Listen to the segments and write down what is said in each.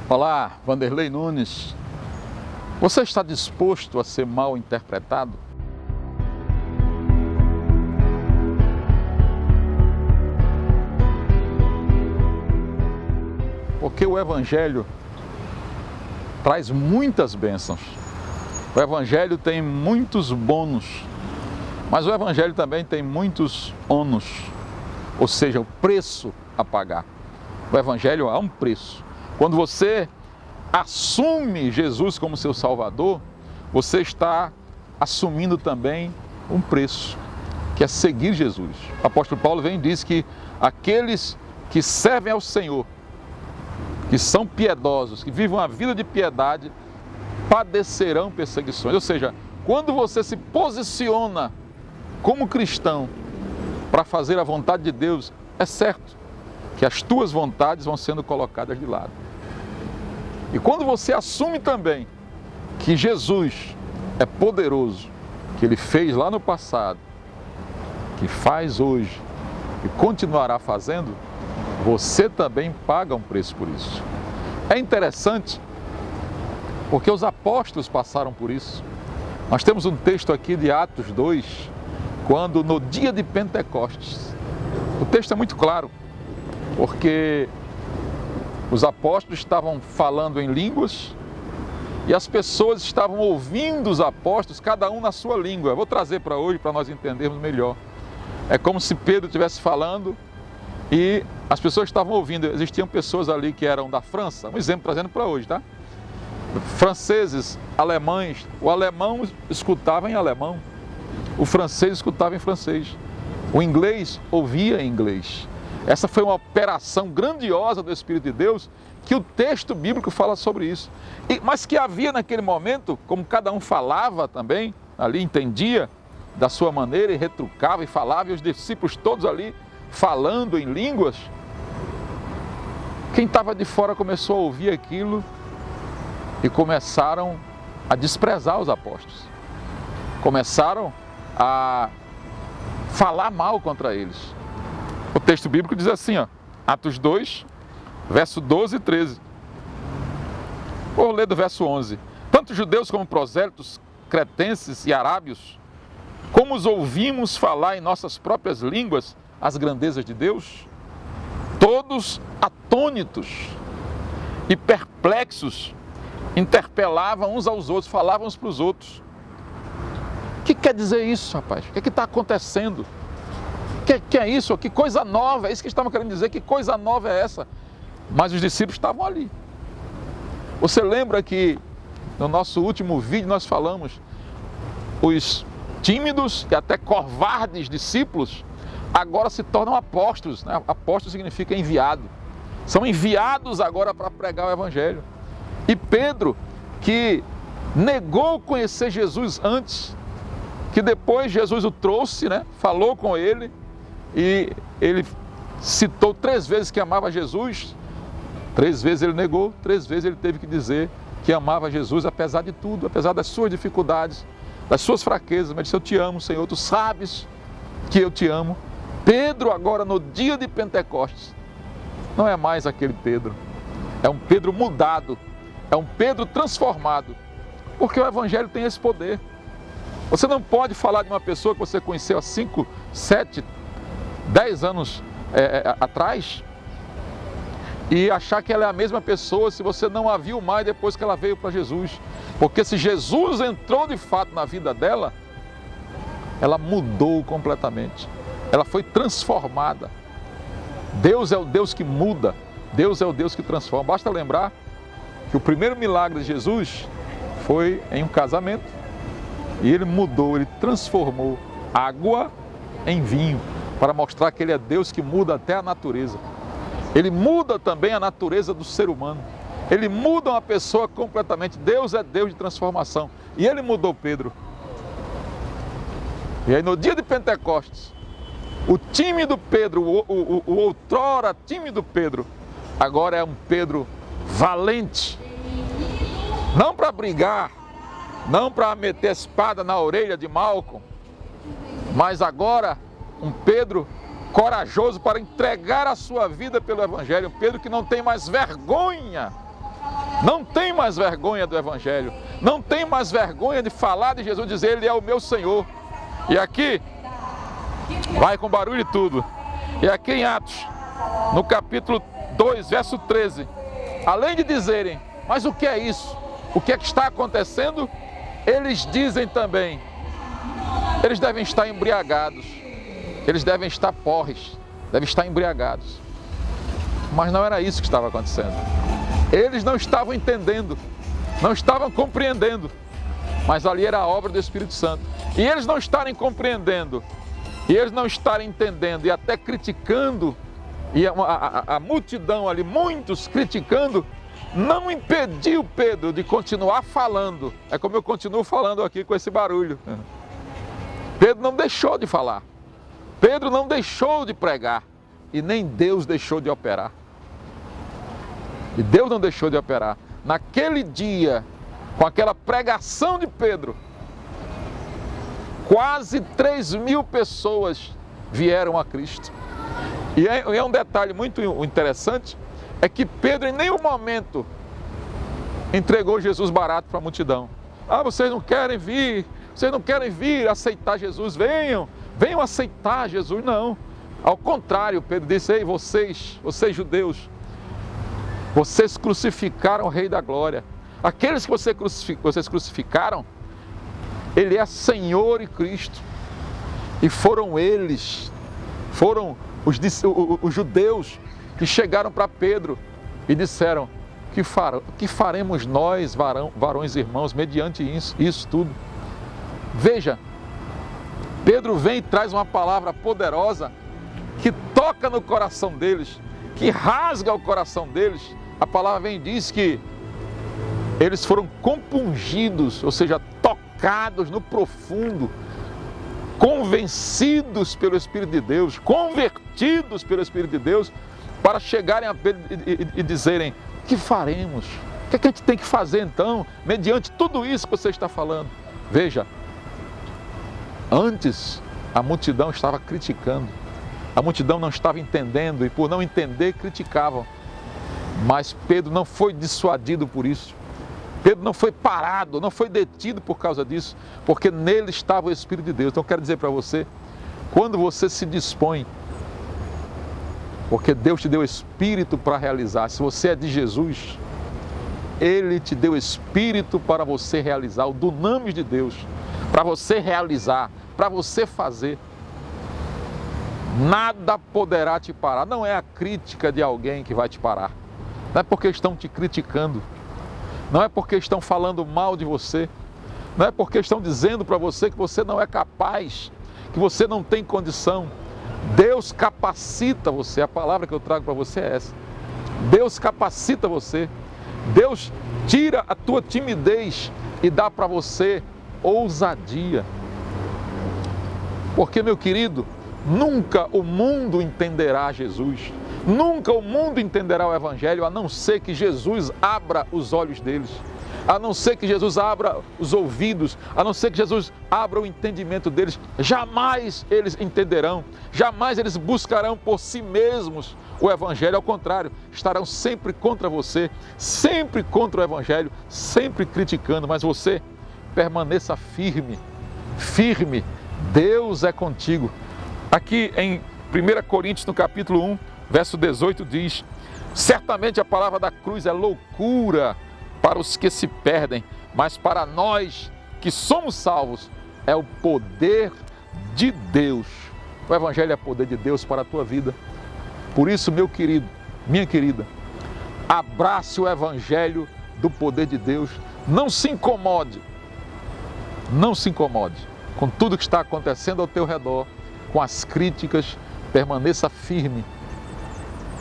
Olá, Vanderlei Nunes. Você está disposto a ser mal interpretado? Porque o Evangelho traz muitas bênçãos. O Evangelho tem muitos bônus, mas o Evangelho também tem muitos ônus, ou seja, o preço a pagar. O Evangelho há um preço. Quando você assume Jesus como seu Salvador, você está assumindo também um preço, que é seguir Jesus. O apóstolo Paulo vem e diz que aqueles que servem ao Senhor, que são piedosos, que vivem uma vida de piedade, padecerão perseguições. Ou seja, quando você se posiciona como cristão para fazer a vontade de Deus, é certo que as tuas vontades vão sendo colocadas de lado. E quando você assume também que Jesus é poderoso, que Ele fez lá no passado, que faz hoje e continuará fazendo, você também paga um preço por isso. É interessante porque os apóstolos passaram por isso. Nós temos um texto aqui de Atos 2, quando no dia de Pentecostes, o texto é muito claro, porque os apóstolos estavam falando em línguas e as pessoas estavam ouvindo os apóstolos, cada um na sua língua. Eu vou trazer para hoje, para nós entendermos melhor. É como se Pedro estivesse falando e as pessoas estavam ouvindo. Existiam pessoas ali que eram da França, um exemplo trazendo para hoje, tá? Franceses, alemães, o alemão escutava em alemão, o francês escutava em francês, o inglês ouvia em inglês. Essa foi uma operação grandiosa do Espírito de Deus, que o texto bíblico fala sobre isso. Mas que havia naquele momento, como cada um falava também, ali entendia da sua maneira e retrucava e falava, e os discípulos todos ali falando em línguas, quem estava de fora começou a ouvir aquilo e começaram a desprezar os apóstolos. Começaram a falar mal contra eles. O texto bíblico diz assim, ó, Atos 2, verso 12 e 13. Vou ler do verso 11. Tanto judeus como prosélitos, cretenses e arábios, como os ouvimos falar em nossas próprias línguas as grandezas de Deus, todos atônitos e perplexos, interpelavam uns aos outros, falavam uns para os outros. O que quer dizer isso, rapaz? O que está acontecendo? Que é isso? Que coisa nova? É isso que estavam querendo dizer, que coisa nova é essa? Mas os discípulos estavam ali. Você lembra que no nosso último vídeo nós falamos, os tímidos e até covardes discípulos agora se tornam apóstolos, né? Apóstolo significa enviado. São enviados agora para pregar o Evangelho. E Pedro, que negou conhecer Jesus antes, que depois Jesus o trouxe, né? Falou com ele, e ele citou 3 vezes que amava Jesus, 3 vezes ele negou, 3 vezes ele teve que dizer que amava Jesus, apesar de tudo, apesar das suas dificuldades, das suas fraquezas, mas disse: eu te amo, Senhor, tu sabes que eu te amo. Pedro agora no dia de Pentecostes, não é mais aquele Pedro, é um Pedro mudado, é um Pedro transformado, porque o Evangelho tem esse poder. Você não pode falar de uma pessoa que você conheceu há 5, 7, 10 anos atrás e achar que ela é a mesma pessoa se você não a viu mais depois que ela veio para Jesus. Porque se Jesus entrou de fato na vida dela, ela mudou completamente. Ela foi transformada. Deus é o Deus que muda, Deus é o Deus que transforma. Basta lembrar que o primeiro milagre de Jesus foi em um casamento. E ele mudou, ele transformou água em vinho, para mostrar que ele é Deus que muda até a natureza. Ele muda também a natureza do ser humano. Ele muda uma pessoa completamente. Deus é Deus de transformação. E ele mudou Pedro. E aí no dia de Pentecostes, o tímido Pedro, o outrora tímido Pedro, agora é um Pedro valente. Não para brigar, não para meter a espada na orelha de Malcolm, mas agora um Pedro corajoso para entregar a sua vida pelo Evangelho, um Pedro que não tem mais vergonha Não tem mais vergonha do Evangelho. Não tem mais vergonha de falar de Jesus, dizer Ele é o meu Senhor. E aqui, vai com barulho e tudo. E aqui em Atos, no capítulo 2, verso 13, além de dizerem, mas o que é isso? O que é que está acontecendo? Eles dizem também, eles devem estar embriagados, eles devem estar porres, devem estar embriagados. Mas não era isso que estava acontecendo. Eles não estavam entendendo, não estavam compreendendo, mas ali era a obra do Espírito Santo. E eles não estarem compreendendo, e eles não estarem entendendo e até criticando, e a multidão ali, muitos criticando, não impediu Pedro de continuar falando. É como eu continuo falando aqui com esse barulho. Pedro não deixou de falar, Pedro não deixou de pregar, e nem Deus deixou de operar. E Deus não deixou de operar. Naquele dia, com aquela pregação de Pedro, quase 3.000 pessoas vieram a Cristo. E é um detalhe muito interessante, é que Pedro em nenhum momento entregou Jesus barato para a multidão. Ah, vocês não querem vir aceitar Jesus, venham aceitar Jesus. Não, ao contrário, Pedro disse, ei, vocês judeus, vocês crucificaram o Rei da Glória. Aqueles que vocês crucificaram, Ele é Senhor e Cristo. E foram eles, foram os judeus que chegaram para Pedro e disseram, que faremos nós, varões e irmãos, mediante isso tudo? Veja, Pedro vem e traz uma palavra poderosa que toca no coração deles, que rasga o coração deles. A palavra vem e diz que eles foram compungidos, ou seja, tocados no profundo, convencidos pelo Espírito de Deus, convertidos pelo Espírito de Deus, para chegarem a Pedro e dizerem, o que faremos? O que é que a gente tem que fazer então, mediante tudo isso que você está falando? Veja, antes a multidão estava criticando, a multidão não estava entendendo e por não entender criticavam. Mas Pedro não foi dissuadido por isso. Pedro não foi parado, não foi detido por causa disso, porque nele estava o Espírito de Deus. Então eu quero dizer para você, quando você se dispõe, porque Deus te deu Espírito para realizar, se você é de Jesus, Ele te deu Espírito para você realizar, o dunamis de Deus, para você realizar, para você fazer. Nada poderá te parar, não é a crítica de alguém que vai te parar. Não é porque estão te criticando, não é porque estão falando mal de você, não é porque estão dizendo para você que você não é capaz, que você não tem condição. Deus capacita você, a palavra que eu trago para você é essa. Deus capacita você, Deus tira a tua timidez e dá para você ousadia. Porque, meu querido, nunca o mundo entenderá Jesus. Nunca o mundo entenderá o Evangelho, a não ser que Jesus abra os olhos deles, a não ser que Jesus abra os ouvidos, a não ser que Jesus abra o entendimento deles. Jamais eles entenderão, jamais eles buscarão por si mesmos o Evangelho. Ao contrário, estarão sempre contra você, sempre contra o Evangelho, sempre criticando. Mas você permaneça firme, firme, Deus é contigo. Aqui em 1 Coríntios, no capítulo 1, verso 18 diz, certamente a palavra da cruz é loucura para os que se perdem, mas para nós que somos salvos é o poder de Deus. O Evangelho é poder de Deus para a tua vida. Por isso, meu querido, minha querida, abrace o Evangelho do poder de Deus. Não se incomode com tudo que está acontecendo ao teu redor, com as críticas. Permaneça firme.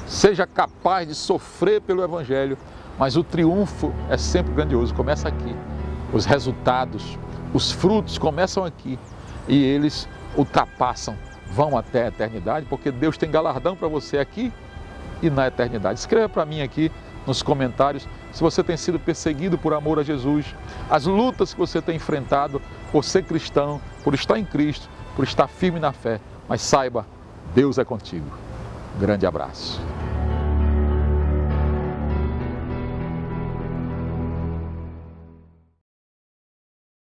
Seja capaz de sofrer pelo Evangelho, mas o triunfo é sempre grandioso. Começa aqui. Os resultados, os frutos começam aqui e eles ultrapassam, vão até a eternidade, porque Deus tem galardão para você aqui e na eternidade. Escreva para mim aqui nos comentários se você tem sido perseguido por amor a Jesus, as lutas que você tem enfrentado por ser cristão, por estar em Cristo, por estar firme na fé. Mas saiba, Deus é contigo. Grande abraço.